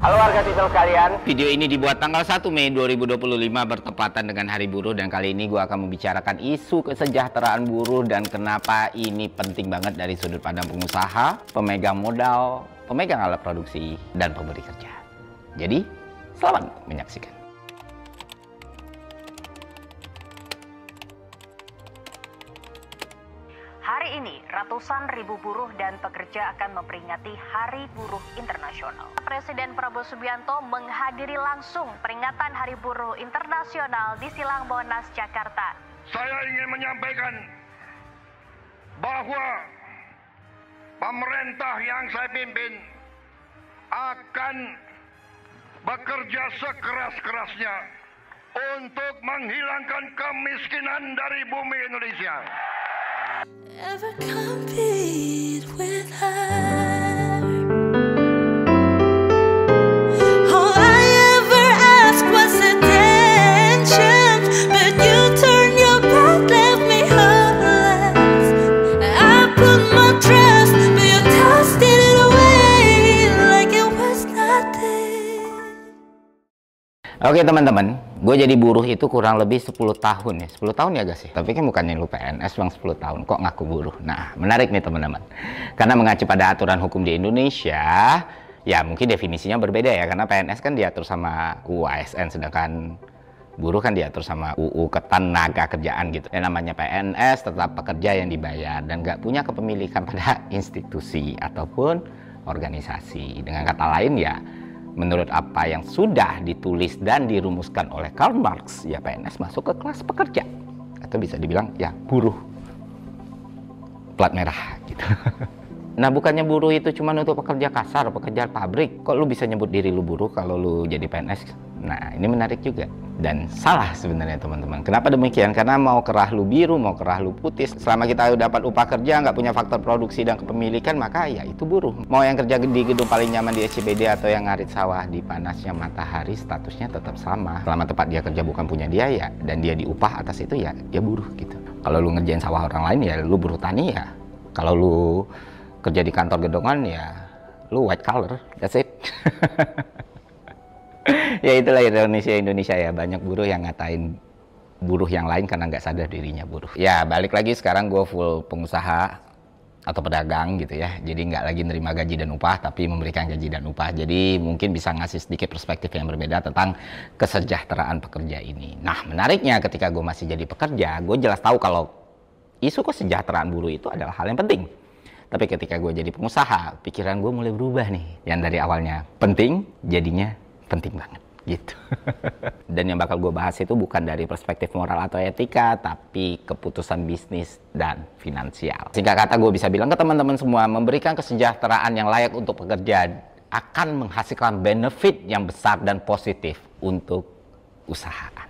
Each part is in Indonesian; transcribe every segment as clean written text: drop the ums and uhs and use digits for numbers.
Halo warga Sisal sekalian. Video ini dibuat tanggal 1 Mei 2025 bertepatan dengan Hari Buruh, dan kali ini gue akan membicarakan isu kesejahteraan buruh dan kenapa ini penting banget dari sudut pandang pengusaha, pemegang modal, pemegang alat produksi, dan pemberi kerja. Jadi, selamat menyaksikan. Hari ini, ratusan ribu buruh dan pekerja akan memperingati Hari Buruh Internasional. Presiden Prabowo Subianto menghadiri langsung peringatan Hari Buruh Internasional di Silang Monas, Jakarta. Saya ingin menyampaikan bahwa pemerintah yang saya pimpin akan bekerja sekeras-kerasnya untuk menghilangkan kemiskinan dari bumi Indonesia. Never compete with her. All I ever asked was attention, but you turned your back, left me hopeless. I put my trust, but you tossed it away like it was nothing. Oke teman-teman, gue jadi buruh itu kurang lebih 10 tahun ya. 10 tahun ya gak sih? Tapi kan bukannya lu PNS bang 10 tahun, kok ngaku buruh? Nah, menarik nih teman-teman. Karena mengacu pada aturan hukum di Indonesia, ya mungkin definisinya berbeda ya. Karena PNS kan diatur sama UU ASN, sedangkan buruh kan diatur sama UU Ketenagakerjaan gitu. Yang namanya PNS tetap pekerja yang dibayar dan gak punya kepemilikan pada institusi ataupun organisasi. Dengan kata lain ya, menurut apa yang sudah ditulis dan dirumuskan oleh Karl Marx, ya PNS masuk ke kelas pekerja. Atau bisa dibilang ya buruh plat merah gitu. Nah, bukannya buruh itu cuma untuk pekerja kasar, pekerja pabrik. Kok lu bisa nyebut diri lu buruh kalau lu jadi PNS? Nah, ini menarik juga. Dan salah sebenarnya teman-teman. Kenapa demikian? Karena mau kerah lu biru, mau kerah lu putih, selama kita dapat upah kerja, nggak punya faktor produksi dan kepemilikan, maka ya itu buruh. Mau yang kerja di gedung paling nyaman di SCBD atau yang ngarit sawah di panasnya matahari, statusnya tetap sama. Selama tempat dia kerja bukan punya dia ya, dan dia diupah atas itu ya, dia buruh gitu. Kalau lu ngerjain sawah orang lain ya, lu buruh tani ya. Kalau lu kerja di kantor gedongan ya, lu white collar, that's it. Ya itulah Indonesia ya, banyak buruh yang ngatain buruh yang lain karena nggak sadar dirinya buruh. Ya balik lagi, sekarang gue full pengusaha atau pedagang gitu ya, jadi nggak lagi nerima gaji dan upah, tapi memberikan gaji dan upah. Jadi mungkin bisa ngasih sedikit perspektif yang berbeda tentang kesejahteraan pekerja ini. Nah, menariknya ketika gue masih jadi pekerja, gue jelas tahu kalau isu kesejahteraan buruh itu adalah hal yang penting. Tapi ketika gue jadi pengusaha, pikiran gue mulai berubah nih. Yang dari awalnya penting, jadinya penting banget gitu. Dan yang bakal gue bahas itu bukan dari perspektif moral atau etika, tapi keputusan bisnis dan finansial. Singkat kata, gue bisa bilang ke teman-teman semua, memberikan kesejahteraan yang layak untuk pekerja akan menghasilkan benefit yang besar dan positif untuk usahaan.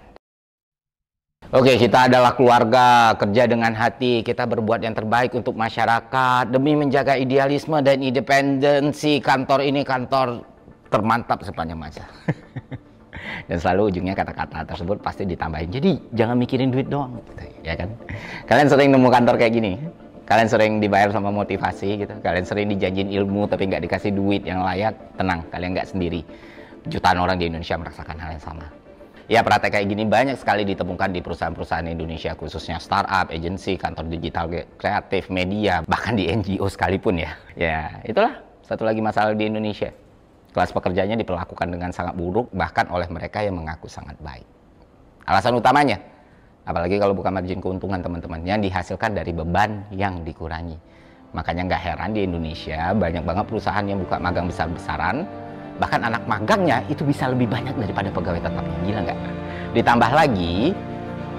Oke, kita adalah keluarga, kerja dengan hati, kita berbuat yang terbaik untuk masyarakat demi menjaga idealisme dan independensi kantor ini, kantor termantap sepanjang masa. Dan selalu ujungnya kata-kata tersebut pasti ditambahin, jadi jangan mikirin duit doang gitu, ya kan? Kalian sering nemu kantor kayak gini? Kalian sering dibayar sama motivasi gitu? Kalian sering dijanjin ilmu tapi nggak dikasih duit yang layak? Tenang, kalian nggak sendiri. Jutaan orang di Indonesia merasakan hal yang sama. Ya, praktek kayak gini banyak sekali ditemukan di perusahaan-perusahaan Indonesia, khususnya startup, agensi, kantor digital kreatif, media, bahkan di NGO sekalipun ya. Ya, itulah satu lagi masalah di Indonesia. Kelas pekerjanya diperlakukan dengan sangat buruk, bahkan oleh mereka yang mengaku sangat baik. Alasan utamanya, apalagi kalau bukan margin keuntungan teman-teman, yang dihasilkan dari beban yang dikurangi. Makanya nggak heran di Indonesia banyak banget perusahaan yang buka magang besar-besaran, bahkan anak magangnya itu bisa lebih banyak daripada pegawai tetapnya. Gila nggak? Ditambah lagi,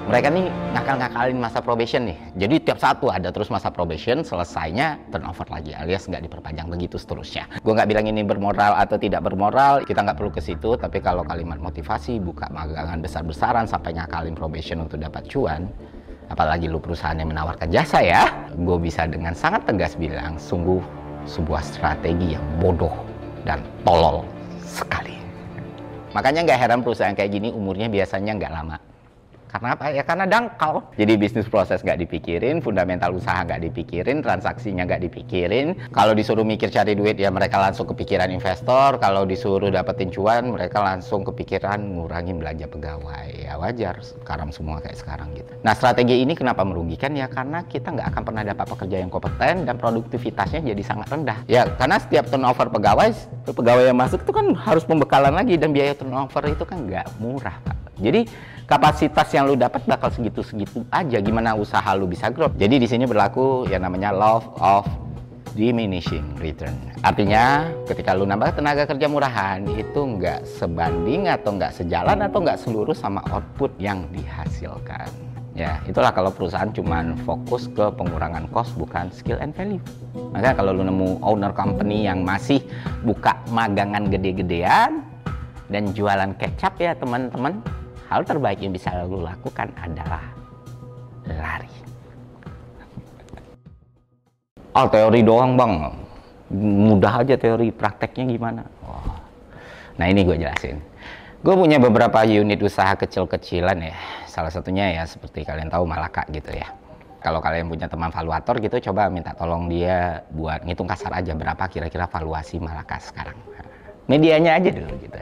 mereka nih ngakal-ngakalin masa probation nih. Jadi tiap saat tuh ada terus masa probation, selesainya turnover lagi, alias nggak diperpanjang, begitu seterusnya. Gue nggak bilang ini bermoral atau tidak bermoral, kita nggak perlu ke situ. Tapi kalau kalimat motivasi, buka magangan besar-besaran sampai ngakalin probation untuk dapat cuan, apalagi lu perusahaan yang menawarkan jasa ya, gue bisa dengan sangat tegas bilang, sungguh sebuah strategi yang bodoh dan tolol sekali. Makanya nggak heran perusahaan kayak gini umurnya biasanya nggak lama. Karena apa? Ya karena dangkal. Jadi bisnis proses nggak dipikirin, fundamental usaha nggak dipikirin, transaksinya nggak dipikirin. Kalau disuruh mikir cari duit, ya mereka langsung kepikiran investor. Kalau disuruh dapetin cuan, mereka langsung kepikiran ngurangin belanja pegawai. Ya wajar, karam semua kayak sekarang gitu. Nah, strategi ini kenapa merugikan? Ya karena kita nggak akan pernah dapat pekerja yang kompeten dan produktivitasnya jadi sangat rendah. Ya karena setiap turnover pegawai yang masuk itu kan harus pembekalan lagi, dan biaya turnover itu kan nggak murah, Pak. Jadi kapasitas yang lu dapat bakal segitu-segitu aja. Gimana usaha lu bisa grow? Jadi di sini berlaku yang namanya law of diminishing return. Artinya ketika lu nambah tenaga kerja murahan itu nggak sebanding atau nggak sejalan atau nggak seluruh sama output yang dihasilkan. Ya, itulah kalau perusahaan cuman fokus ke pengurangan cost bukan skill and value. Makanya kalau lu nemu owner company yang masih buka magangan gede-gedean dan jualan kecap, ya teman-teman, hal terbaik yang bisa lu lakukan adalah lari. Oh, teori doang bang, mudah aja teori, prakteknya gimana? Oh. Nah ini gue jelasin. Gue punya beberapa unit usaha kecil-kecilan ya. Salah satunya ya seperti kalian tahu Malaka gitu ya. Kalau kalian punya teman valuator gitu, coba minta tolong dia buat ngitung kasar aja berapa kira-kira valuasi Malaka sekarang. Medianya aja dulu gitu.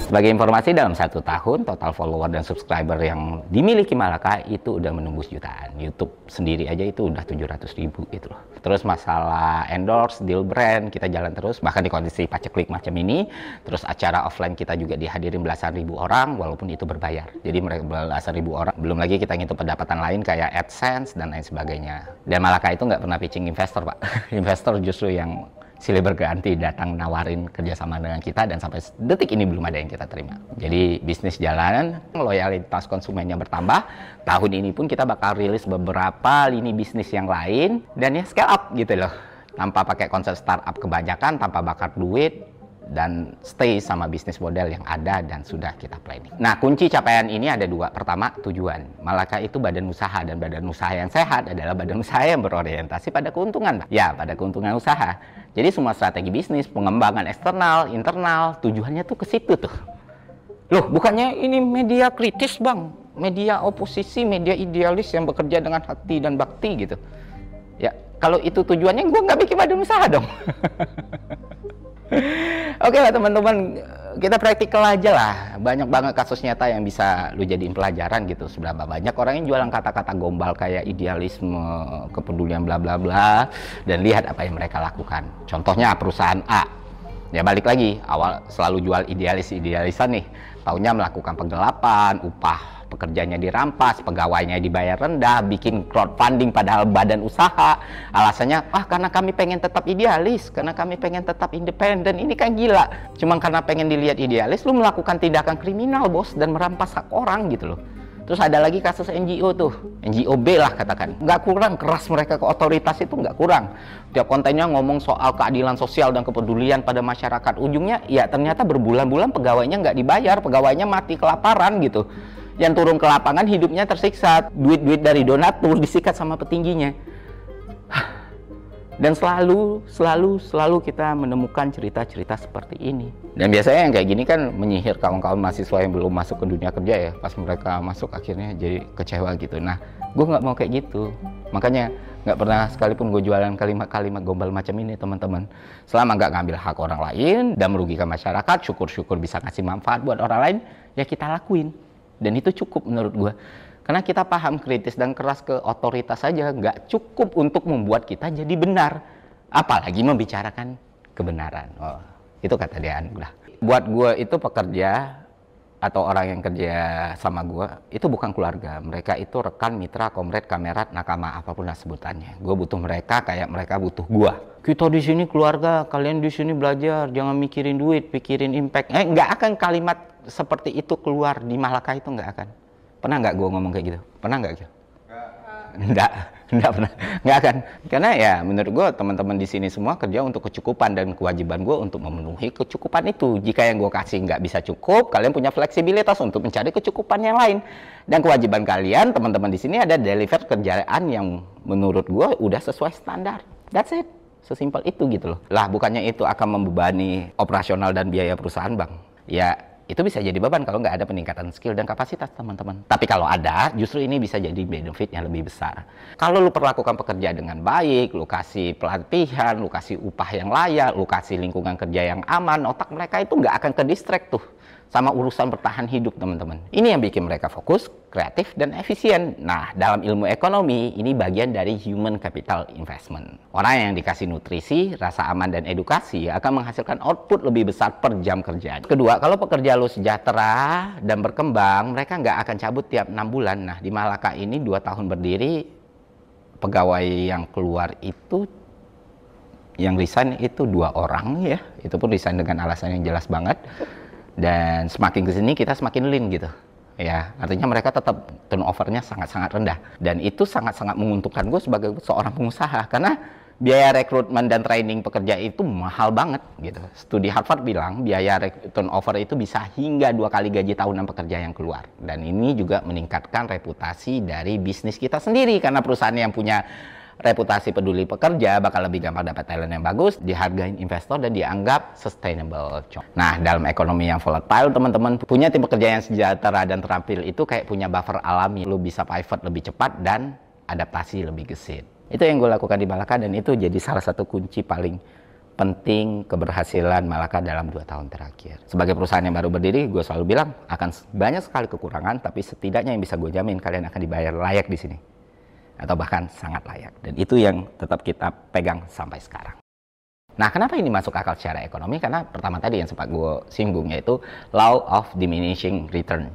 Sebagai informasi, dalam 1 tahun total follower dan subscriber yang dimiliki Malaka itu udah menembus jutaan. YouTube sendiri aja itu udah 700.000 gitu loh. Terus masalah endorse, deal brand, kita jalan terus. Bahkan di kondisi paceklik macam ini, terus acara offline kita juga dihadirin belasan ribu orang, walaupun itu berbayar. Jadi mereka belasan ribu orang. Belum lagi kita ngitung pendapatan lain kayak AdSense dan lain sebagainya. Dan Malaka itu nggak pernah pitching investor, Pak. Investor justru yang silih berganti datang nawarin kerjasama dengan kita, dan sampai detik ini belum ada yang kita terima. Jadi bisnis jalan, loyalitas konsumennya bertambah. Tahun ini pun kita bakal rilis beberapa lini bisnis yang lain, dan ya scale up gitu loh. Tanpa pakai konsep startup kebanyakan, tanpa bakar duit, dan stay sama bisnis model yang ada dan sudah kita planning. Nah, kunci capaian ini ada 2. Pertama, tujuan. Malaka itu badan usaha, dan badan usaha yang sehat adalah badan usaha yang berorientasi pada keuntungan. Ya, pada keuntungan usaha. Jadi semua strategi bisnis, pengembangan eksternal, internal, tujuannya tuh ke situ tuh. Loh, bukannya ini media kritis, Bang. Media oposisi, media idealis yang bekerja dengan hati dan bakti gitu. Ya, kalau itu tujuannya, gue nggak bikin badan usaha dong. Oke lah teman-teman, kita praktikal aja lah. Banyak banget kasus nyata yang bisa lu jadiin pelajaran gitu. Seberapa banyak orang yang jualan kata-kata gombal kayak idealisme, kepedulian bla bla bla, dan lihat apa yang mereka lakukan. Contohnya perusahaan A. Ya balik lagi, awal selalu jual idealisan nih. Taunya melakukan penggelapan, upah pekerjanya dirampas, pegawainya dibayar rendah, bikin crowdfunding padahal badan usaha. Alasannya, karena kami pengen tetap idealis, karena kami pengen tetap independen. Ini kan gila. Cuma karena pengen dilihat idealis, lu melakukan tindakan kriminal, bos, dan merampas hak orang gitu loh. Terus ada lagi kasus NGO tuh, NGO B lah katakan. Nggak kurang keras mereka ke otoritas itu, nggak kurang. Tiap kontennya ngomong soal keadilan sosial dan kepedulian pada masyarakat. Ujungnya, ya ternyata berbulan-bulan pegawainya nggak dibayar, pegawainya mati kelaparan gitu. Yang turun ke lapangan hidupnya tersiksa, duit-duit dari donatur disikat sama petingginya. Dan selalu kita menemukan cerita-cerita seperti ini. Dan biasanya yang kayak gini kan menyihir kawan-kawan mahasiswa yang belum masuk ke dunia kerja ya. Pas mereka masuk akhirnya jadi kecewa gitu. Nah, gue nggak mau kayak gitu. Makanya nggak pernah sekalipun gue jualan kalimat-kalimat gombal macam ini, teman-teman. Selama nggak ngambil hak orang lain dan merugikan masyarakat, syukur-syukur bisa ngasih manfaat buat orang lain, ya kita lakuin. Dan itu cukup menurut gue. Karena kita paham kritis dan keras ke otoritas saja nggak cukup untuk membuat kita jadi benar. Apalagi membicarakan kebenaran. Oh, itu kata dia lah. Buat gue itu pekerja atau orang yang kerja sama gue, itu bukan keluarga. Mereka itu rekan, mitra, komrade, kamerat, nakama, apapun lah sebutannya. Gue butuh mereka kayak mereka butuh gue. Kita di sini keluarga, kalian di sini belajar, jangan mikirin duit, pikirin impact. Nggak akan kalimat seperti itu keluar di Malaka, itu nggak akan. Pernah nggak gue ngomong kayak gitu? Pernah nggak gitu? Nggak pernah, nggak akan. Karena ya menurut gue teman-teman di sini semua kerja untuk kecukupan, dan kewajiban gue untuk memenuhi kecukupan itu. Jika yang gue kasih nggak bisa cukup, kalian punya fleksibilitas untuk mencari kecukupan yang lain. Dan kewajiban kalian, teman-teman di sini, ada deliver kerjaan yang menurut gue udah sesuai standar. That's it. Sesimpel itu gitu loh. Lah bukannya itu akan membebani operasional dan biaya perusahaan, Bang. Ya itu bisa jadi beban kalau nggak ada peningkatan skill dan kapasitas teman-teman. Tapi kalau ada, justru ini bisa jadi benefit yang lebih besar. Kalau lu perlakukan pekerja dengan baik, lu kasih pelatihan, lu kasih upah yang layak, lu kasih lingkungan kerja yang aman, otak mereka itu nggak akan ke-distract tuh sama urusan bertahan hidup, teman-teman. Ini yang bikin mereka fokus, kreatif, dan efisien. Nah, dalam ilmu ekonomi, ini bagian dari human capital investment. Orang yang dikasih nutrisi, rasa aman, dan edukasi akan menghasilkan output lebih besar per jam kerja. Kedua, kalau pekerja lo sejahtera dan berkembang, mereka nggak akan cabut tiap 6 bulan. Nah, di Malaka ini 2 tahun berdiri, pegawai yang keluar itu, yang resign itu 2 orang ya. Itu pun resign dengan alasan yang jelas banget. Dan semakin kesini kita semakin lean gitu ya, artinya mereka tetap turnovernya sangat-sangat rendah, dan itu sangat-sangat menguntungkan gue sebagai seorang pengusaha karena biaya rekrutmen dan training pekerja itu mahal banget gitu. Studi Harvard bilang biaya turnover itu bisa hingga 2 kali gaji tahunan pekerja yang keluar, dan ini juga meningkatkan reputasi dari bisnis kita sendiri karena perusahaan yang punya reputasi peduli pekerja bakal lebih gampang dapat talent yang bagus, dihargain investor, dan dianggap sustainable. Nah, dalam ekonomi yang volatile, teman-teman, punya tim pekerja yang sejahtera dan terampil itu kayak punya buffer alami. Lu bisa pivot lebih cepat dan adaptasi lebih gesit. Itu yang gue lakukan di Malaka, dan itu jadi salah satu kunci paling penting keberhasilan Malaka dalam 2 tahun terakhir. Sebagai perusahaan yang baru berdiri, gue selalu bilang akan banyak sekali kekurangan, tapi setidaknya yang bisa gue jamin kalian akan dibayar layak di sini. Atau bahkan sangat layak, dan itu yang tetap kita pegang sampai sekarang. Nah, kenapa ini masuk akal secara ekonomi? Karena pertama tadi yang sempat gue singgung, yaitu law of diminishing return.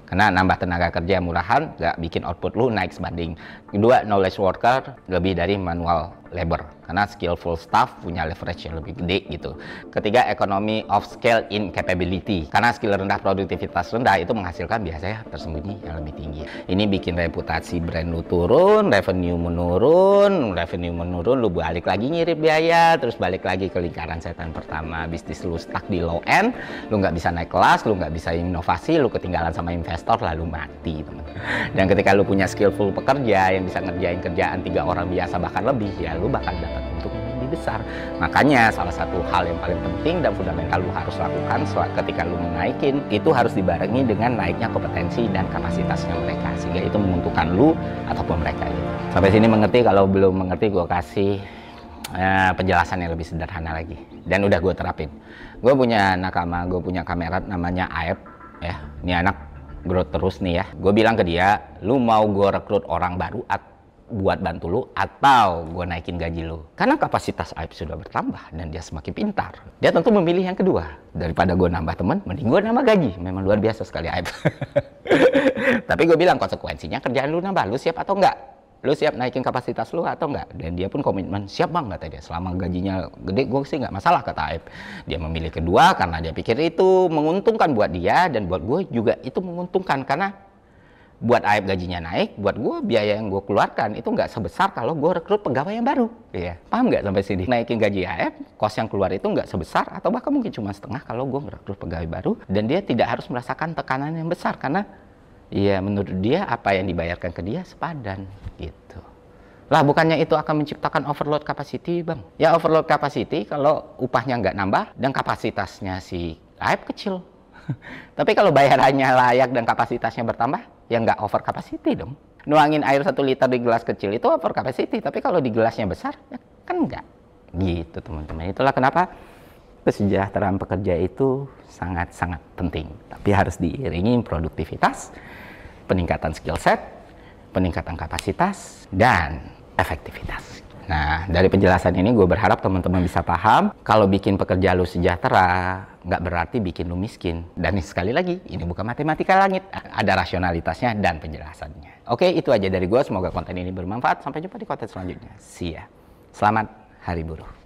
Karena nambah tenaga kerja murahan gak bikin output lu naik sebanding. Kedua, knowledge worker lebih dari manual labor, karena skillful staff punya leverage yang lebih gede gitu. Ketiga, economy of scale in capability, karena skill rendah, produktivitas rendah itu menghasilkan biasanya tersembunyi yang lebih tinggi. Ini bikin reputasi brand lu turun, revenue menurun, lu balik lagi ngirit biaya, terus balik lagi ke lingkaran setan pertama. Bisnis lu stuck di low end, lu nggak bisa naik kelas, lu nggak bisa inovasi, lu ketinggalan sama investor, lalu mati, teman. Dan ketika lu punya skillful pekerja yang bisa ngerjain kerjaan 3 orang biasa bahkan lebih, ya lu bakal dapat untung yang lebih besar. Makanya salah satu hal yang paling penting dan fundamental lu harus lakukan ketika lu menaikin, itu harus dibarengi dengan naiknya kompetensi dan kapasitasnya mereka, sehingga itu menguntungkan lu ataupun mereka gitu. Sampai sini mengerti? Kalau belum mengerti, gue kasih penjelasan yang lebih sederhana lagi, dan udah gue terapin. Gue punya nakama, gue punya kamerat namanya Aep ya. Ini anak growth terus nih ya. Gue bilang ke dia, lu mau gue rekrut orang baru buat bantu lu, atau gue naikin gaji lu? Karena kapasitas Aib sudah bertambah dan dia semakin pintar. Dia tentu memilih yang kedua. Daripada gue nambah teman, mending gue nambah gaji. Memang luar biasa sekali Aib. Tapi gue bilang konsekuensinya kerjaan lu nambah, lu siap atau enggak? Lu siap naikin kapasitas lu atau enggak? Dan dia pun komitmen, siap bang, kata dia. Selama gajinya gede, gue sih nggak masalah, kata Aib. Dia memilih kedua karena dia pikir itu menguntungkan buat dia, dan buat gue juga itu menguntungkan. Karena buat Aib gajinya naik, buat gue biaya yang gue keluarkan itu nggak sebesar kalau gue rekrut pegawai yang baru. Iya, paham nggak sampai sini? Naikin gaji Aib, kos yang keluar itu nggak sebesar atau bahkan mungkin cuma setengah kalau gue merekrut pegawai baru, dan dia tidak harus merasakan tekanan yang besar karena ya menurut dia apa yang dibayarkan ke dia sepadan gitu. Lah bukannya itu akan menciptakan overload capacity, bang? Ya overload capacity kalau upahnya nggak nambah dan kapasitasnya si Aib kecil. Tapi kalau bayarannya layak dan kapasitasnya bertambah, ya nggak over capacity dong. Nuangin air 1 liter di gelas kecil itu over capacity, tapi kalau di gelasnya besar, ya kan nggak. Gitu teman-teman. Itulah kenapa kesejahteraan pekerja itu sangat-sangat penting. Tapi harus diiringi produktivitas, peningkatan skill set, peningkatan kapasitas, dan efektivitas. Nah, dari penjelasan ini gue berharap teman-teman bisa paham kalau bikin pekerja lu sejahtera nggak berarti bikin lu miskin. Dan sekali lagi, ini bukan matematika langit. Ada rasionalitasnya dan penjelasannya. Oke, itu aja dari gue. Semoga konten ini bermanfaat. Sampai jumpa di konten selanjutnya. See ya. Selamat Hari Buruh.